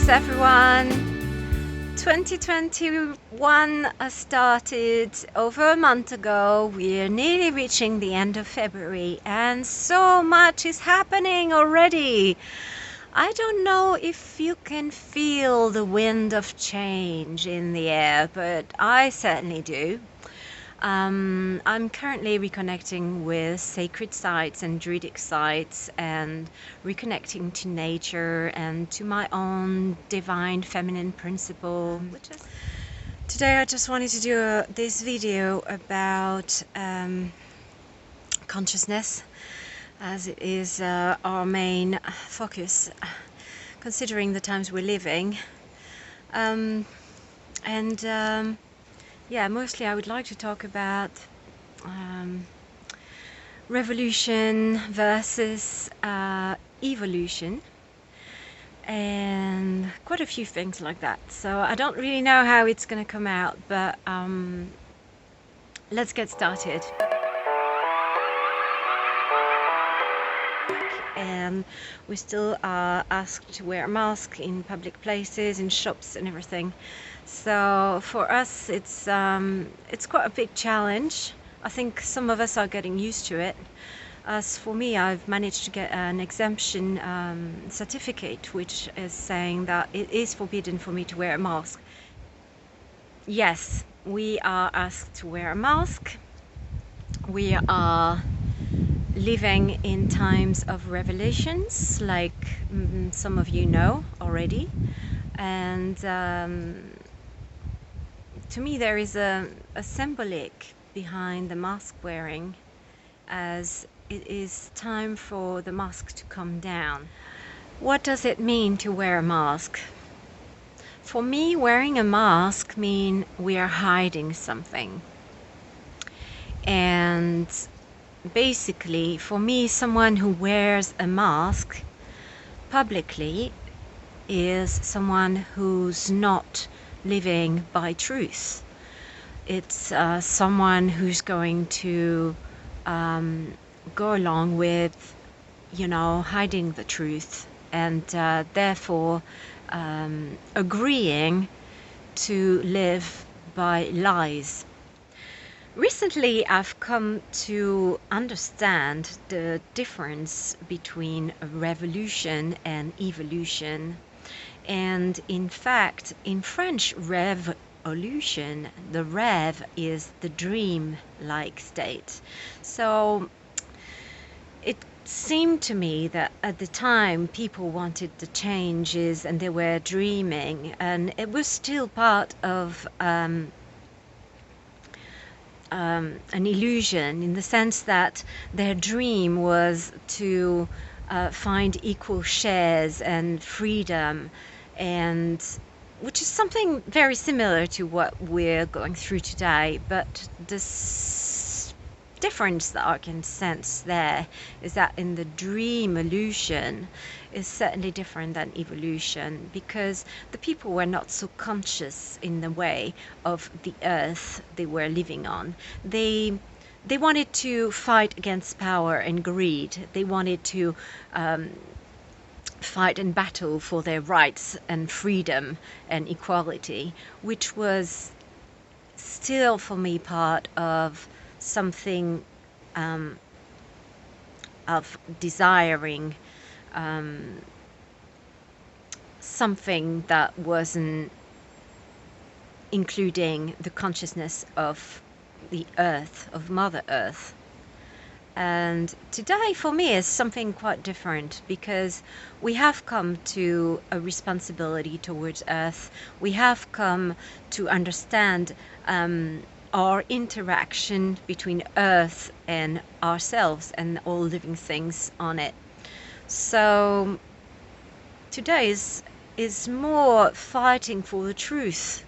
everyone. 2021 started over a month ago. We're nearly reaching the end of February and so much is happening already. I don't know if you can feel the wind of change in the air, but I certainly do. I'm currently reconnecting with sacred sites and druidic sites and reconnecting to nature and to my own divine feminine principle. Today I just wanted to do this video about consciousness, as it is our main focus considering the times we're living. Yeah, mostly I would like to talk about revolution versus evolution and quite a few things like that. So I don't really know how it's going to come out, but let's get started. And we still are asked to wear a mask in public places, in shops and everything. So for us it's quite a big challenge. I think some of us are getting used to it. As for me, I've managed to get an exemption certificate which is saying that it is forbidden for me to wear a mask. Yes, we are asked to wear a mask. We are living in times of revelations, like some of you know already, and to me there is a symbolic behind the mask wearing, as it is time for the mask to come down. What does it mean to wear a mask? For me, wearing a mask means we are hiding something. And basically, for me, someone who wears a mask publicly is someone who's not living by truth. It's someone who's going to go along with, hiding the truth, and therefore agreeing to live by lies. Recently, I've come to understand the difference between a revolution and evolution. And in fact, in French, revolution, the rev is the dream-like state. So it seemed to me that at the time people wanted the changes and they were dreaming, and it was still part of an illusion, in the sense that their dream was to find equal shares and freedom, and which is something very similar to what we're going through today. But this difference that I can sense there is that in the dream illusion is certainly different than evolution, because the people were not so conscious in the way of the earth they were living on. They wanted to fight against power and greed. They wanted to fight and battle for their rights and freedom and equality, which was still for me part of something of desiring something that wasn't including the consciousness of the earth, of Mother Earth. And today for me is something quite different, because we have come to a responsibility towards Earth. We have come to understand our interaction between Earth and ourselves and all living things on it. So today is more fighting for the truth.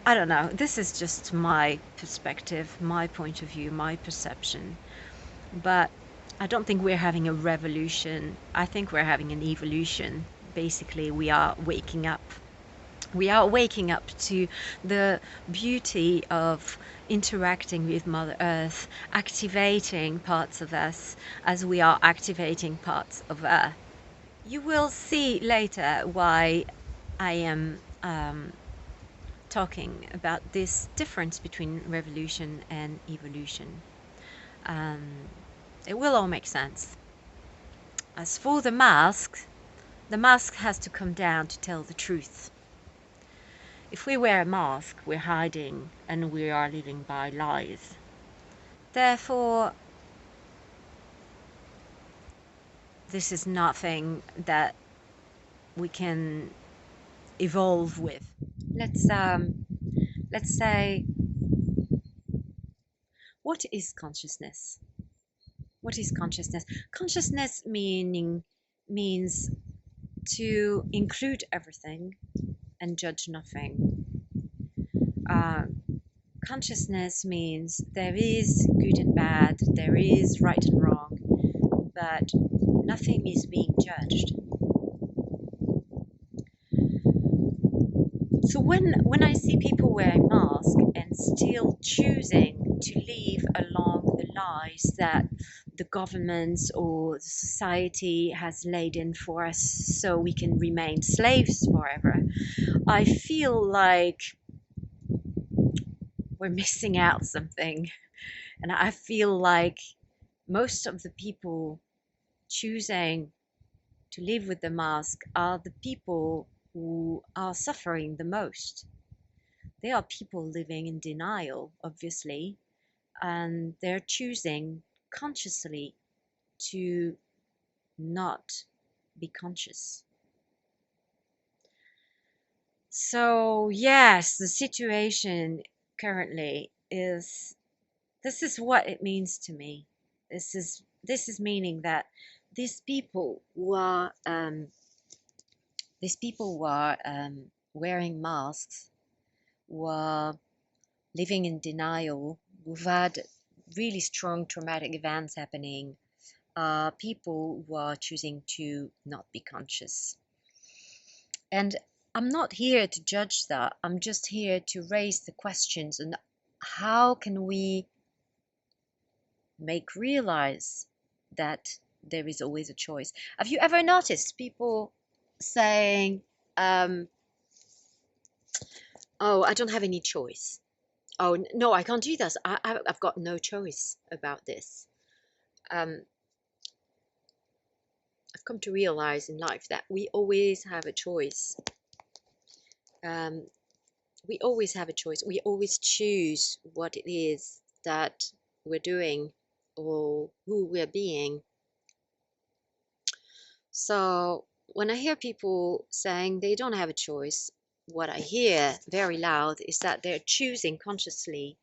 I don't know, this is just my perspective, my point of view, my perception. But I don't think we're having a revolution. I think we're having an evolution. Basically, we are waking up. We are waking up to the beauty of interacting with Mother Earth, activating parts of us as we are activating parts of her. You will see later why I am talking about this difference between revolution and evolution. Um, it will all make sense. As for the mask has to come down to tell the truth. If we wear a mask, we're hiding and we are living by lies. Therefore, this is nothing that we can evolve with. Let's say, what is consciousness? What is consciousness? Consciousness means to include everything and judge nothing. Uh, Consciousness means there is good and bad, there is right and wrong, but nothing is being judged. So when I see people wearing masks and still choosing to live along the lies that the governments or the society has laid in for us so we can remain slaves forever, I feel like we're missing out something. And I feel like most of the people choosing to live with the mask are the people who are suffering the most. They are people living in denial, obviously, and they're choosing consciously to not be conscious. So, yes, the situation currently is this is what it means to me. This is meaning that these people were wearing masks, were living in denial, who've had really strong traumatic events happening, people who are choosing to not be conscious. And I'm not here to judge that. I'm just here to raise the questions and how can we make realize that there is always a choice. Have you ever noticed people saying, oh, I don't have any choice. Oh, no, I can't do this. I've got no choice about this. I've come to realize in life that we always have a choice. We always have a choice. We always choose what it is that we're doing or who we're being. So when I hear people saying they don't have a choice, what I hear very loud is that they're choosing consciously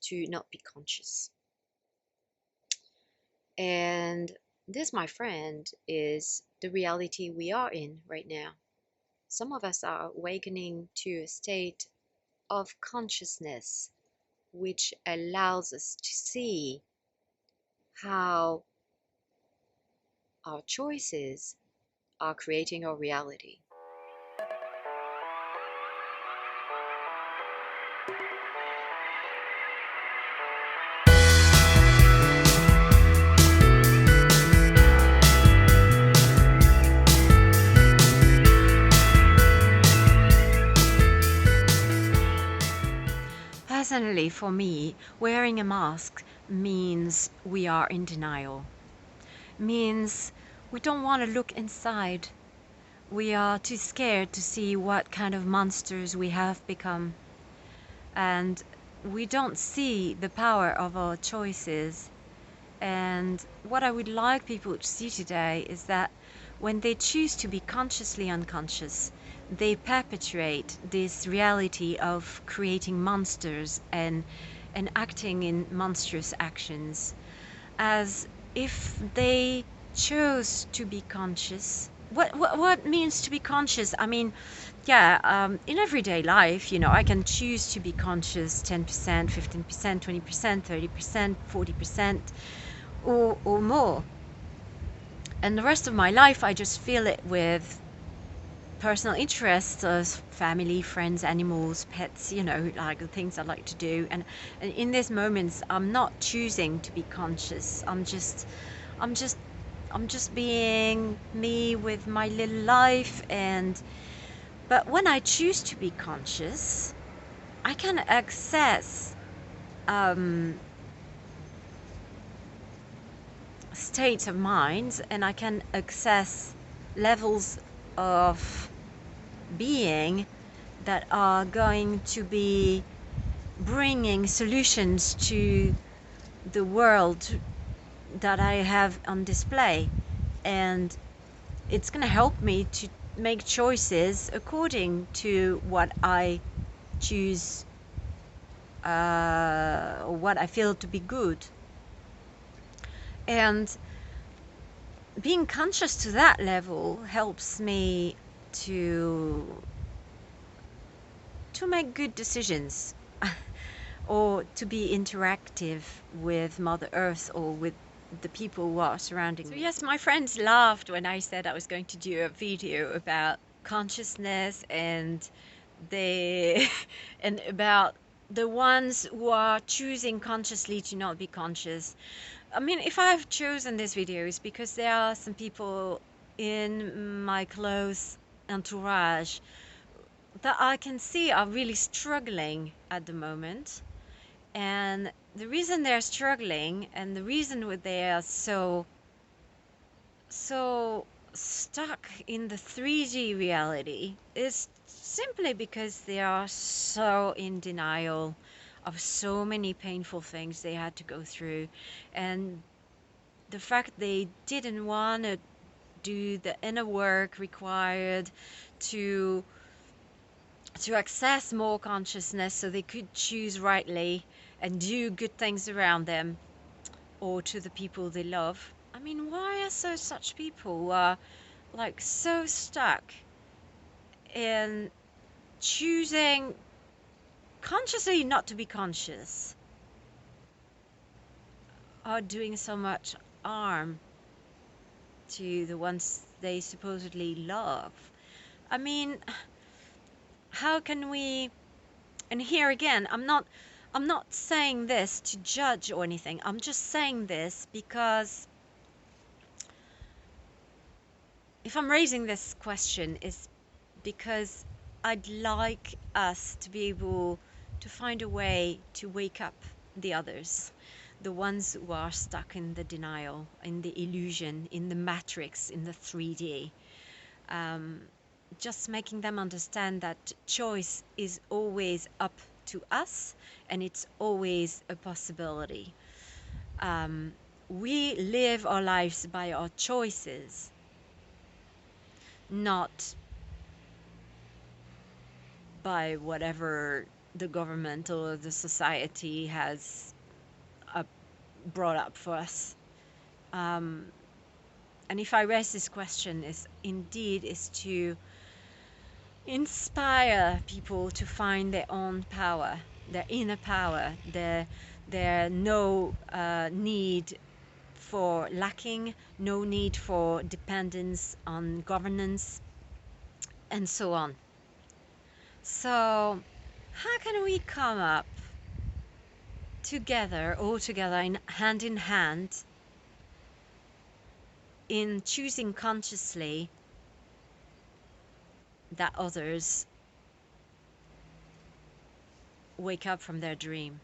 to not be conscious. And this, my friend, is the reality we are in right now. Some of us are awakening to a state of consciousness which allows us to see how our choices are creating our reality. Personally, for me, wearing a mask means we are in denial, means we don't want to look inside. We are too scared to see what kind of monsters we have become. And we don't see the power of our choices. And what I would like people to see today is that when they choose to be consciously unconscious, they perpetuate this reality of creating monsters and acting in monstrous actions, as if they chose to be conscious. What means to be conscious? I mean, yeah, in everyday life, I can choose to be conscious 10%, 15%, 20%, 30%, 40%, or more. And the rest of my life, I just fill it with personal interests as family, friends, animals, pets, like the things I like to do. And in these moments, I'm not choosing to be conscious. I'm just I'm just being me with my little life. But when I choose to be conscious, I can access um, states of mind, and I can access levels of being that are going to be bringing solutions to the world that I have on display. And it's going to help me to make choices according to what I choose, or what I feel to be good. And being conscious to that level helps me to make good decisions, or to be interactive with Mother Earth or with the people who are surrounding me. So yes, my friends laughed when I said I was going to do a video about consciousness, and they and about the ones who are choosing consciously to not be conscious. I mean, if I've chosen this video, it's because there are some people in my close entourage that I can see are really struggling at the moment. And the reason they're struggling, and the reason why they are so stuck in the 3D reality, is simply because they are so in denial of so many painful things they had to go through. And the fact they didn't want to do the inner work required to access more consciousness so they could choose rightly and do good things around them or to the people they love. I mean, why are such people who are like so stuck in choosing consciously not to be conscious, are doing so much harm to the ones they supposedly love? I mean, how can we? And here again, I'm not saying this to judge or anything. I'm just saying this because if I'm raising this question is because I'd like us to be able to find a way to wake up the others, the ones who are stuck in the denial, in the illusion, in the matrix, in the 3D. Um, just making them understand that choice is always up to us, and it's always a possibility. Um, we live our lives by our choices, not by whatever the government or the society has uh, brought up for us. Um, and if I raise this question, is to inspire people to find their own power, their inner power, their no need for lacking, no need for dependence on governance, and so on. So, how can we come up together, all together, in hand, in choosing consciously that others wake up from their dream?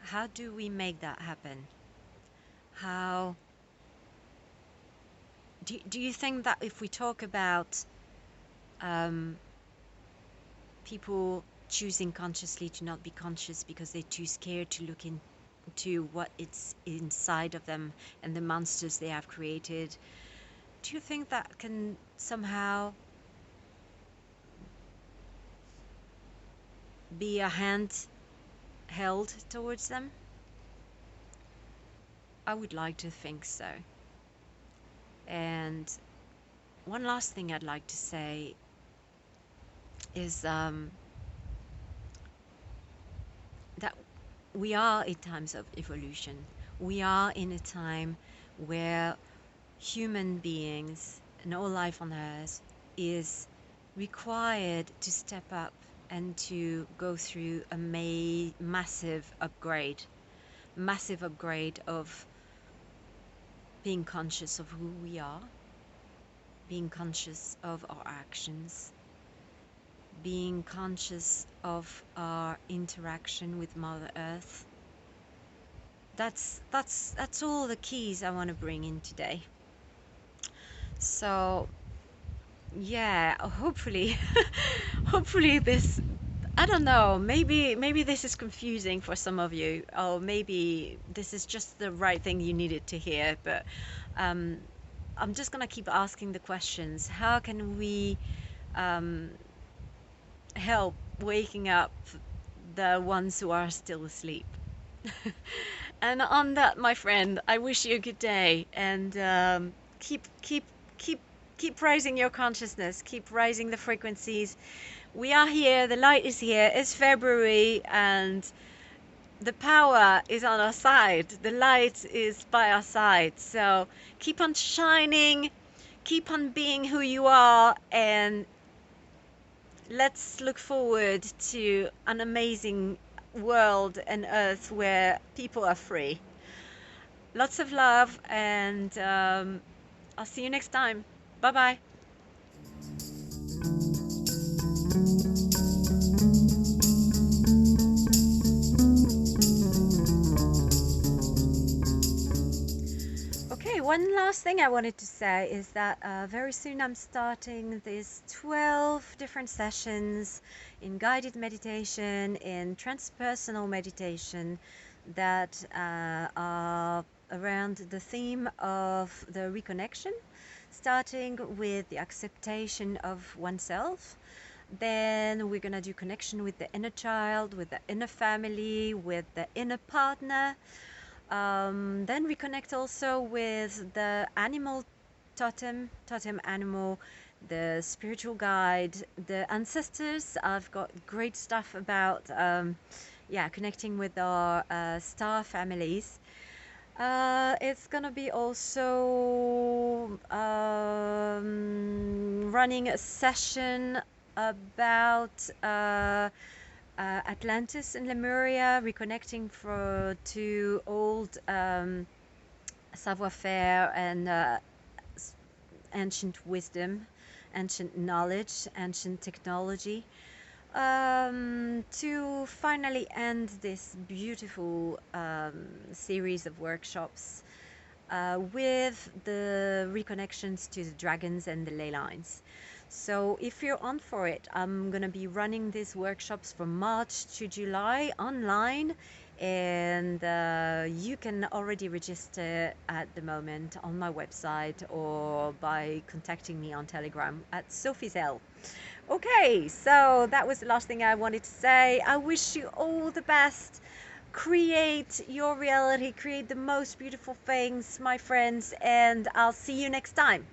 How do we make that happen? How do you think that if we talk about um, people choosing consciously to not be conscious because they're too scared to look into what it's inside of them and the monsters they have created, do you think that can somehow be a hand held towards them? I would like to think so. And one last thing I'd like to say is that we are in times of evolution. We are in a time where human beings and all life on earth is required to step up and to go through a massive upgrade of being conscious of who we are, being conscious of our actions, being conscious of our interaction with Mother Earth. That's all the keys I want to bring in today. So yeah, hopefully hopefully this, I don't know, maybe this is confusing for some of you, or maybe this is just the right thing you needed to hear, but um I'm just gonna keep asking the questions. How can we um help waking up the ones who are still asleep? And on that, my friend, I wish you a good day, and keep keep raising your consciousness, keep raising the frequencies. We are here, the light is here, it's February, and the power is on our side. The light is by our side. So keep on shining, keep on being who you are, and let's look forward to an amazing world and earth where people are free. Lots of love, and I'll see you next time. Bye bye. Okay, one last thing I wanted to say is that very soon I'm starting these 12 different sessions in guided meditation, in transpersonal meditation, that are around the theme of the reconnection, starting with the acceptation of oneself. Then we're going to do connection with the inner child, with the inner family, with the inner partner. Then reconnect also with the animal totem animal, the spiritual guide, the ancestors. I've got great stuff about, yeah, connecting with our star families. It's gonna be also running a session about Atlantis and Lemuria, reconnecting to old savoir-faire and ancient wisdom, ancient knowledge, ancient technology, to finally end this beautiful series of workshops with the reconnections to the dragons and the ley lines. So if you're on for it, I'm going to be running these workshops from March to July online, and you can already register at the moment on my website or by contacting me on Telegram at Sophie Zell. Okay, so that was the last thing I wanted to say. I wish you all the best. Create your reality, create the most beautiful things, my friends, and I'll see you next time.